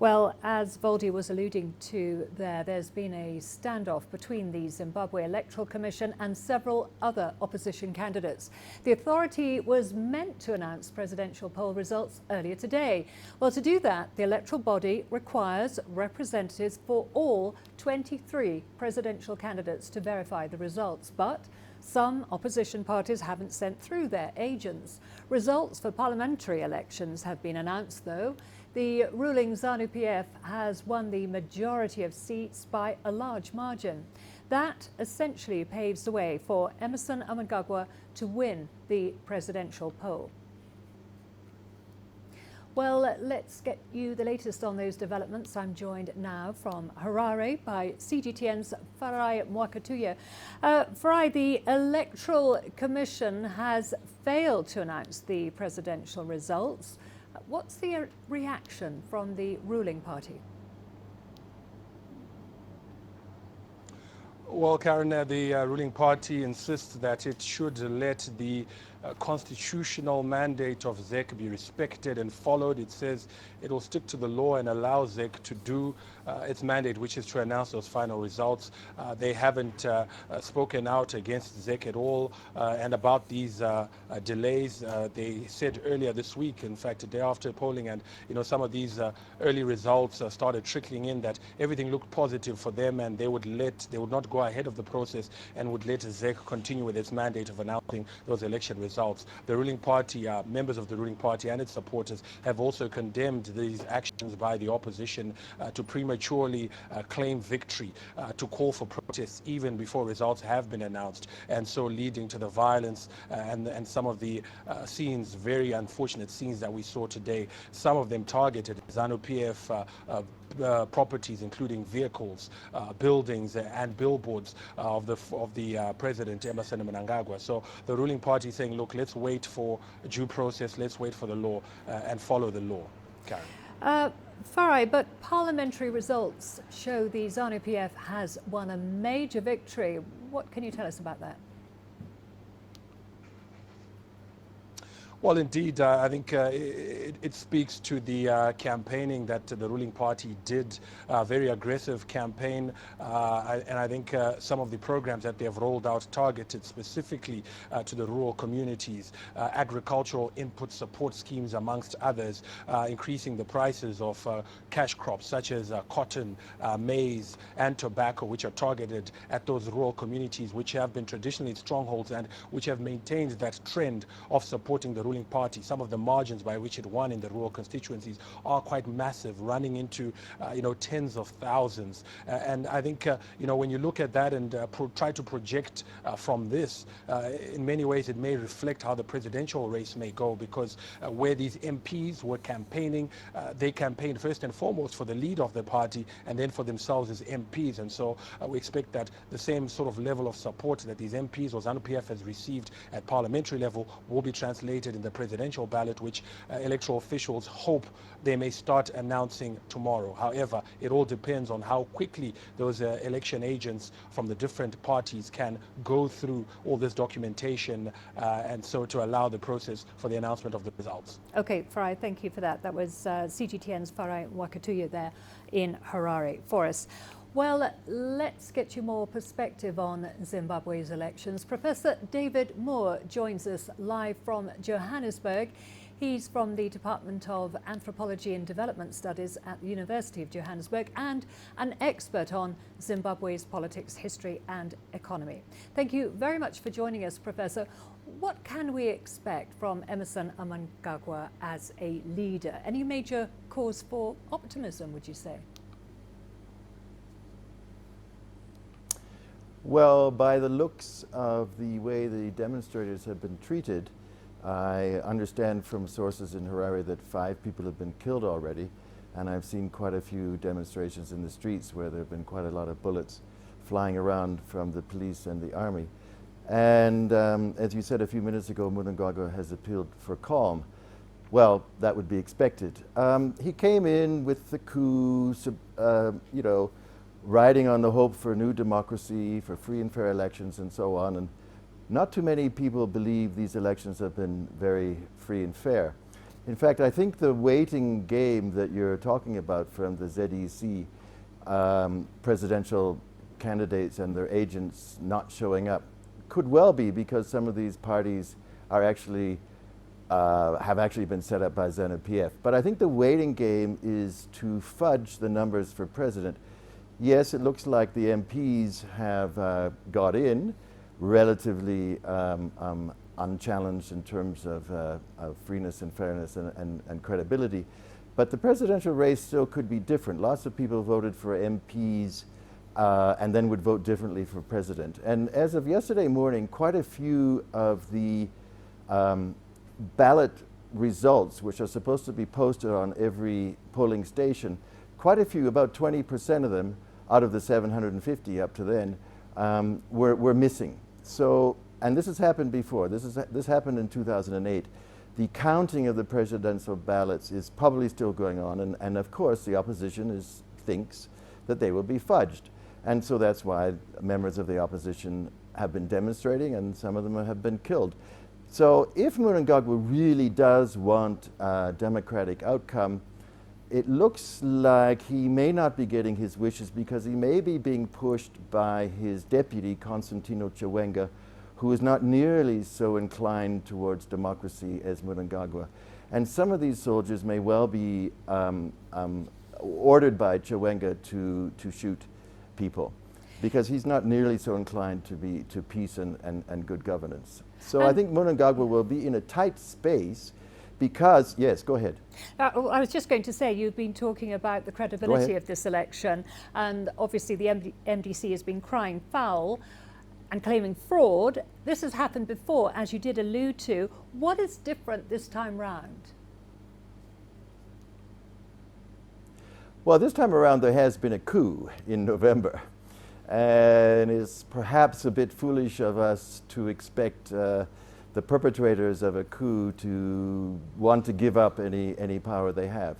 Well, as Voldy was alluding to there's been a standoff between the Zimbabwe Electoral Commission and several other opposition candidates. The authority was meant to announce presidential poll results earlier today. Well, to do that, the electoral body requires representatives for all 23 presidential candidates to verify the results. But some opposition parties haven't sent through their agents. Results for parliamentary elections have been announced, though. The ruling ZANU-PF has won the majority of seats by a large margin. That essentially paves the way for Emmerson Mnangagwa to win the presidential poll. Well, let's get you the latest on those developments. I'm joined now from Harare by CGTN's Farai Mwakatuya. Farai, the Electoral Commission has failed to announce the presidential results. What's the reaction from the ruling party? Well, Karen, the ruling party insists that it should let the constitutional mandate of ZEC be respected and followed. It says it will stick to the law and allow ZEC to do its mandate, which is to announce those final results. They haven't spoken out against ZEC at all and about these delays. They said earlier this week, in fact, a day after polling, and some of these early results started trickling in, that everything looked positive for them, and they would not go ahead of the process and would let ZEC continue with its mandate of announcing those election results. The ruling party, members of the ruling party and its supporters have also condemned these actions by the opposition to prematurely claim victory, to call for protests even before results have been announced, and so leading to the violence and some of the scenes, very unfortunate scenes that we saw today. Some of them targeted ZANU-PF properties, including vehicles, buildings and billboards of the president, Emmerson Mnangagwa. So the ruling party is saying, look, let's wait for due process, let's wait for the law and follow the law. Karen. Farai, but parliamentary results show the ZANU-PF has won a major victory. What can you tell us about that? Well, indeed, I think it speaks to the campaigning that the ruling party did, very aggressive campaign, and I think some of the programs that they have rolled out targeted specifically to the rural communities, agricultural input support schemes amongst others, increasing the prices of cash crops such as cotton, maize and tobacco, which are targeted at those rural communities which have been traditionally strongholds and which have maintained that trend of supporting the ruling party. Some of the margins by which it won in the rural constituencies are quite massive, running into tens of thousands. And I think when you look at that and try to project from this, in many ways it may reflect how the presidential race may go, because where these MPs were campaigning, they campaigned first and foremost for the leader of the party and then for themselves as MPs. And so we expect that the same sort of level of support that these MPs or ZANU-PF has received at parliamentary level will be translated in the presidential ballot, which electoral officials hope they may start announcing tomorrow. However, it all depends on how quickly those election agents from the different parties can go through all this documentation and so to allow the process for the announcement of the results. Okay, Farai, thank you for that. That was CGTN's Farai Mwakatuya there in Harare for us. Well, let's get you more perspective on Zimbabwe's elections. Professor David Moore joins us live from Johannesburg. He's from the Department of Anthropology and Development Studies at the University of Johannesburg and an expert on Zimbabwe's politics, history and economy. Thank you very much for joining us, Professor. What can we expect from Emmerson Mnangagwa as a leader? Any major cause for optimism, would you say? Well, by the looks of the way the demonstrators have been treated, I understand from sources in Harare that 5 people have been killed already, and I've seen quite a few demonstrations in the streets where there have been quite a lot of bullets flying around from the police and the army. And as you said a few minutes ago, Mnangagwa has appealed for calm. Well, that would be expected. He came in with the coup, riding on the hope for new democracy, for free and fair elections and so on. And not too many people believe these elections have been very free and fair. In fact, I think the waiting game that you're talking about from the ZEC, presidential candidates and their agents not showing up, could well be because some of these parties are actually have actually been set up by ZANU-PF. But I think the waiting game is to fudge the numbers for president. Yes, it looks like the MPs have got in relatively unchallenged in terms of freeness and fairness and credibility. But the presidential race still could be different. Lots of people voted for MPs and then would vote differently for president. And as of yesterday morning, quite a few of the ballot results, which are supposed to be posted on every polling station, quite a few, about 20% of them, out of the 750 up to then, were missing. So, and this has happened before. This happened in 2008. The counting of the presidential ballots is probably still going on, and of course the opposition thinks that they will be fudged. And so that's why members of the opposition have been demonstrating, and some of them have been killed. So if Mnangagwa really does want a democratic outcome, it looks like he may not be getting his wishes because he may be being pushed by his deputy, Constantino Chiwenga, who is not nearly so inclined towards democracy as Mnangagwa. And some of these soldiers may well be ordered by Chiwenga to shoot people, because he's not nearly so inclined to peace and good governance. So I think Mnangagwa will be in a tight space because, yes, go ahead. I was just going to say, you've been talking about the credibility of this election, and obviously the MDC has been crying foul and claiming fraud. This has happened before, as you did allude to. What is different this time round? Well, this time around there has been a coup in November. And it's perhaps a bit foolish of us to expect the perpetrators of a coup to want to give up any power they have.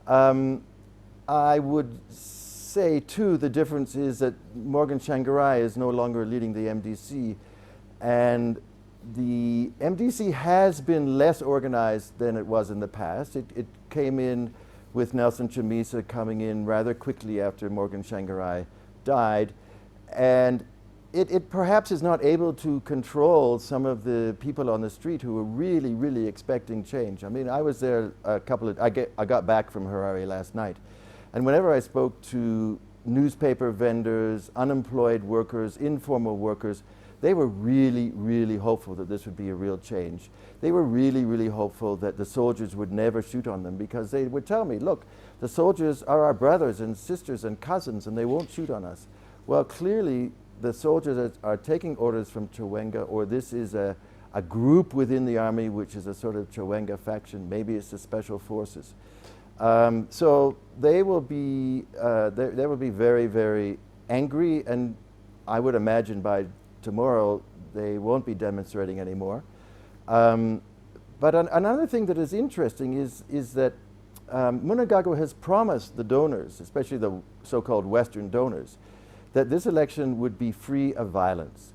I would say, too, the difference is that Morgan Tsvangirai is no longer leading the MDC, and the MDC has been less organized than it was in the past. It came in with Nelson Chamisa coming in rather quickly after Morgan Tsvangirai died, and it perhaps is not able to control some of the people on the street who were really, really expecting change. I mean, I was there I got back from Harare last night, and whenever I spoke to newspaper vendors, unemployed workers, informal workers, they were really, really hopeful that this would be a real change. They were really, really hopeful that the soldiers would never shoot on them, because they would tell me, look, the soldiers are our brothers and sisters and cousins and they won't shoot on us. Well, clearly the soldiers are taking orders from Chiwenga, or this is a group within the army which is a sort of Chiwenga faction. Maybe it's the special forces. So they will be very, very angry, and I would imagine by tomorrow they won't be demonstrating anymore. But another thing that is interesting is that Mnangagwa has promised the donors, especially the so-called Western donors, that this election would be free of violence.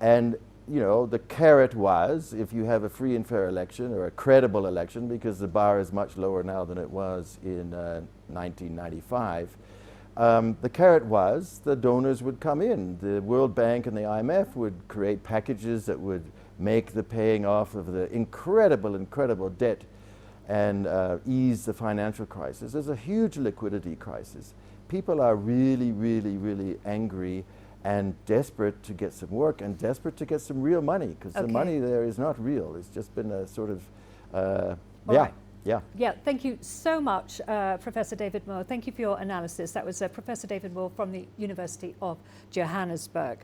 And you know, the carrot was, if you have a free and fair election, or a credible election, because the bar is much lower now than it was in 1995, the carrot was the donors would come in. The World Bank and the IMF would create packages that would make the paying off of the incredible debt and ease the financial crisis. There's a huge liquidity crisis. People are really, really, really angry and desperate to get some work and desperate to get some real money, because the money there is not real. It's just been a sort of, Yeah, thank you so much, Professor David Moore. Thank you for your analysis. That was Professor David Moore from the University of Johannesburg.